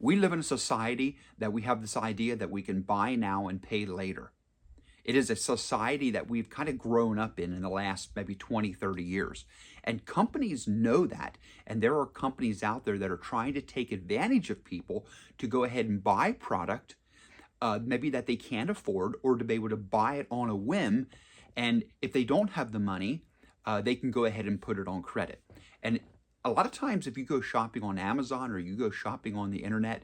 We live in a society that we have this idea that we can buy now and pay later. It is a society that we've kind of grown up in the last maybe 20, 30 years. And companies know that. And there are companies out there that are trying to take advantage of people to go ahead and buy product, maybe that they can't afford, or to be able to buy it on a whim. And if they don't have the money, they can go ahead and put it on credit. And a lot of times, if you go shopping on Amazon or you go shopping on the internet,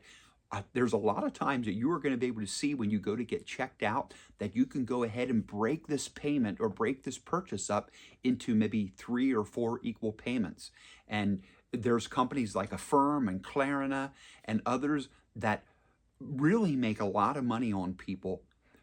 there's a lot of times that you are going to be able to see when you go to get checked out that you can go ahead and break this payment or break this purchase up into maybe 3 or 4 equal payments. And there's companies like Affirm and Klarna and others that really make a lot of money on people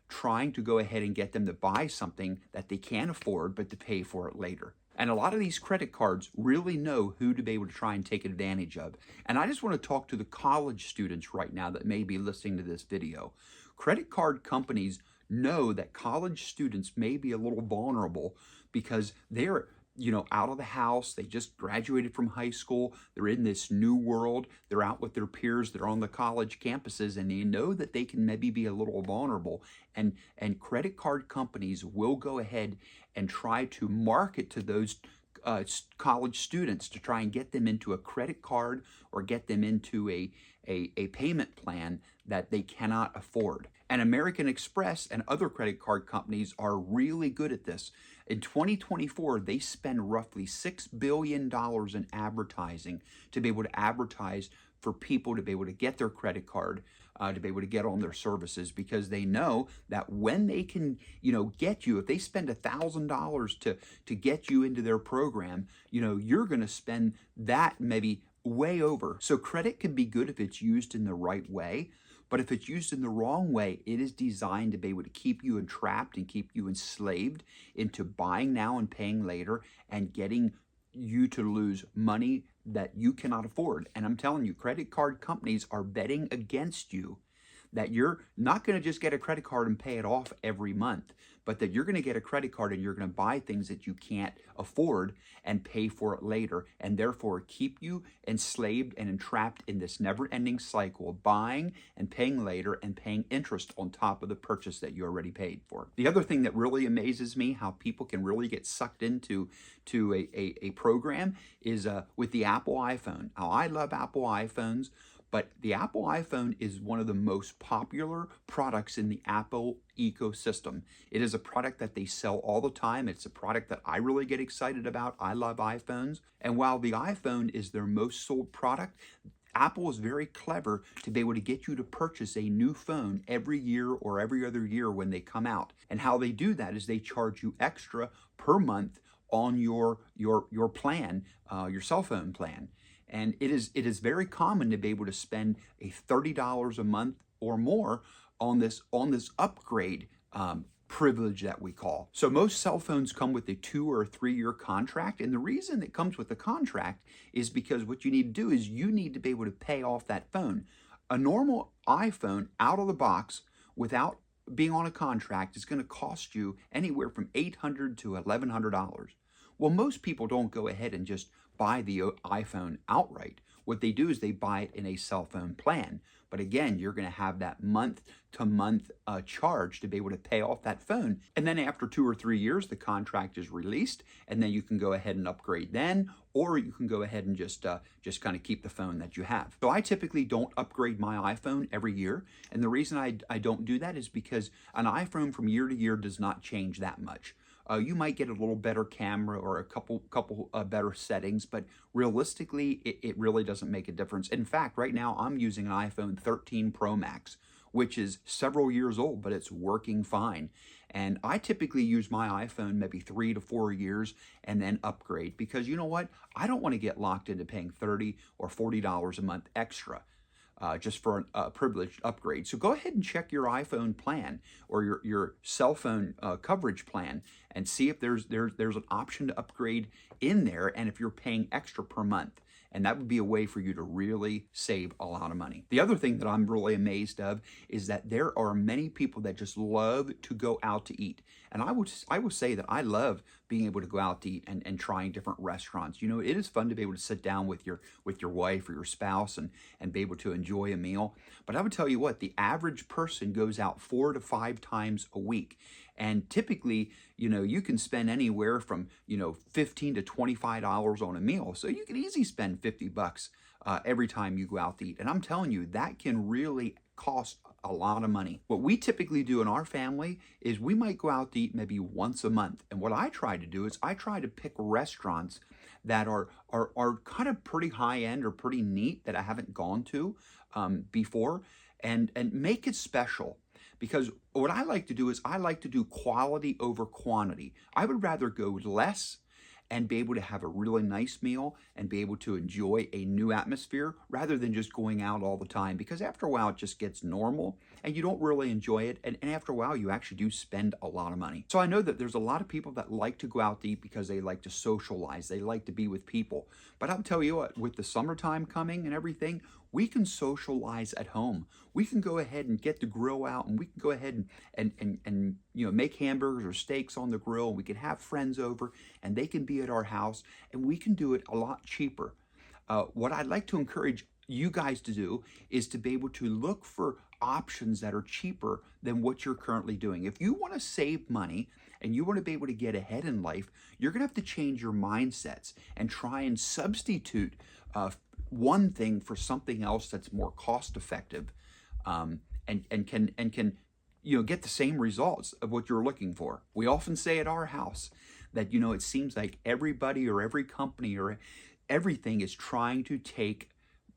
trying to go ahead and get them to buy something that they can't afford but to pay for it later. And a lot of these credit cards really know who to be able to try and take advantage of. And I just want to talk to the college students right now that may be listening to this video. Credit card companies know that college students may be a little vulnerable because they're out of the house. They just graduated from high school. They're in this new world. They're out with their peers. They're on the college campuses, and they know that they can maybe be a little vulnerable. And credit card companies will go ahead and try to market to those college students to try and get them into a credit card or get them into a payment plan that they cannot afford. And American Express and other credit card companies are really good at this. In 2024, they spend roughly $6 billion in advertising to be able to advertise for people to be able to get their credit card, to be able to get on their services, because they know that when they can, get you, if they spend $1,000 to get you into their program, you're going to spend that maybe way over. So credit can be good if it's used in the right way. But if it's used in the wrong way, it is designed to be able to keep you entrapped and keep you enslaved into buying now and paying later and getting you to lose money that you cannot afford. And I'm telling you, credit card companies are betting against you, that you're not going to just get a credit card and pay it off every month, but that you're going to get a credit card and you're going to buy things that you can't afford and pay for it later, and therefore keep you enslaved and entrapped in this never-ending cycle of buying and paying later and paying interest on top of the purchase that you already paid for. The other thing that really amazes me, how people can really get sucked into a program, is with the Apple iPhone. Now, I love Apple iPhones, but the Apple iPhone is one of the most popular products in the Apple ecosystem. It is a product that they sell all the time. It's a product that I really get excited about. I love iPhones. And while the iPhone is their most sold product, Apple is very clever to be able to get you to purchase a new phone every year or every other year when they come out. And how they do that is they charge you extra per month on your plan, your cell phone plan. And it is very common to be able to spend a $30 a month or more on this upgrade privilege that we call. So most cell phones come with a 2 or 3 year contract. And the reason it comes with a contract is because what you need to do is you need to be able to pay off that phone. A normal iPhone out of the box without being on a contract is going to cost you anywhere from $800 to $1,100. Well, most people don't go ahead and just buy the iPhone outright. What they do is they buy it in a cell phone plan. But again, you're going to have that month-to-month charge to be able to pay off that phone. And then after 2 or 3 years, the contract is released, and then you can go ahead and upgrade then, or you can go ahead and just kind of keep the phone that you have. So I typically don't upgrade my iPhone every year. And the reason I don't do that is because an iPhone from year to year does not change that much. You might get a little better camera or a couple better settings, but realistically, it really doesn't make a difference. In fact, right now I'm using an iPhone 13 Pro Max, which is several years old, but it's working fine. And I typically use my iPhone maybe 3 to 4 years and then upgrade, because you know what? I don't want to get locked into paying $30 or $40 a month extra. Just for a privileged upgrade. So go ahead and check your iPhone plan or your cell phone coverage plan and see if there's an option to upgrade in there, and if you're paying extra per month. And that would be a way for you to really save a lot of money. The other thing that I'm really amazed of is that there are many people that just love to go out to eat. And I would say that I love being able to go out to eat and trying different restaurants. You know, it is fun to be able to sit down with your wife or your spouse and be able to enjoy a meal. But I would tell you what, the average person goes out 4 to 5 times a week. And typically, you know, you can spend anywhere from, you know, $15 to $25 on a meal. So you can easily spend $50 every time you go out to eat. And I'm telling you, that can really cost a lot of money. What we typically do in our family is we might go out to eat maybe once a month. And what I try to do is I try to pick restaurants that are kind of pretty high end or pretty neat that I haven't gone to before, and make it special. Because what I like to do is I like to do quality over quantity. I would rather go less and be able to have a really nice meal and be able to enjoy a new atmosphere rather than just going out all the time, because after a while it just gets normal and you don't really enjoy it, and after a while you actually do spend a lot of money. So I know that there's a lot of people that like to go out to eat because they like to socialize, they like to be with people. But I'll tell you what, with the summertime coming and everything, we can socialize at home. We can go ahead and get the grill out, and we can go ahead and you know, make hamburgers or steaks on the grill. We can have friends over and they can be at our house, and we can do it a lot cheaper. What I'd like to encourage you guys to do is to be able to look for options that are cheaper than what you're currently doing. If you want to save money and you want to be able to get ahead in life, you're going to have to change your mindsets and try and substitute one thing for something else that's more cost effective, and can you know, get the same results of what you're looking for. We often say at our house that, you know, it seems like everybody or every company or everything is trying to take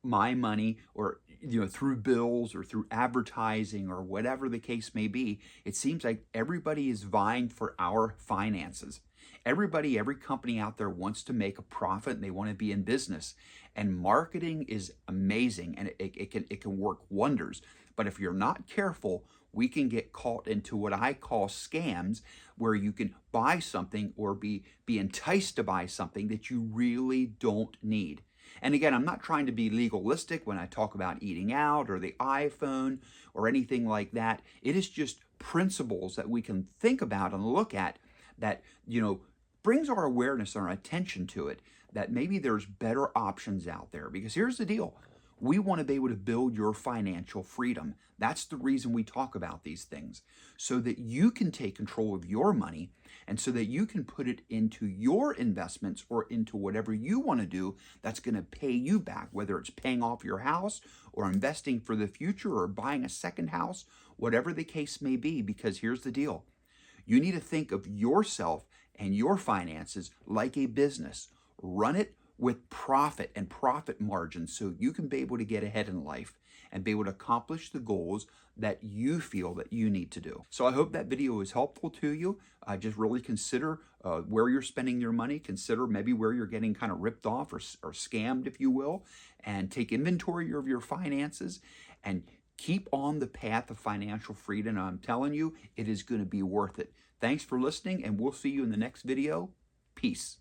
my money, or, you know, through bills or through advertising or whatever the case may be. It seems like everybody is vying for our finances. Everybody, every company out there wants to make a profit and they want to be in business. And marketing is amazing, and it can work wonders. But if you're not careful, we can get caught into what I call scams, where you can buy something or be enticed to buy something that you really don't need. And again, I'm not trying to be legalistic when I talk about eating out or the iPhone or anything like that. It is just principles that we can think about and look at that, you know, brings our awareness and our attention to it, that maybe there's better options out there. Because here's the deal. We want to be able to build your financial freedom. That's the reason we talk about these things, so that you can take control of your money and so that you can put it into your investments or into whatever you want to do that's going to pay you back, whether it's paying off your house or investing for the future or buying a second house, whatever the case may be. Because here's the deal. You need to think of yourself and your finances like a business. Run it with profit and profit margins so you can be able to get ahead in life and be able to accomplish the goals that you feel that you need to do. So I hope that video is helpful to you. Just really consider where you're spending your money. Consider maybe where you're getting kind of ripped off or scammed, if you will, and take inventory of your finances and keep on the path of financial freedom. I'm telling you, it is going to be worth it. Thanks for listening, and we'll see you in the next video. Peace.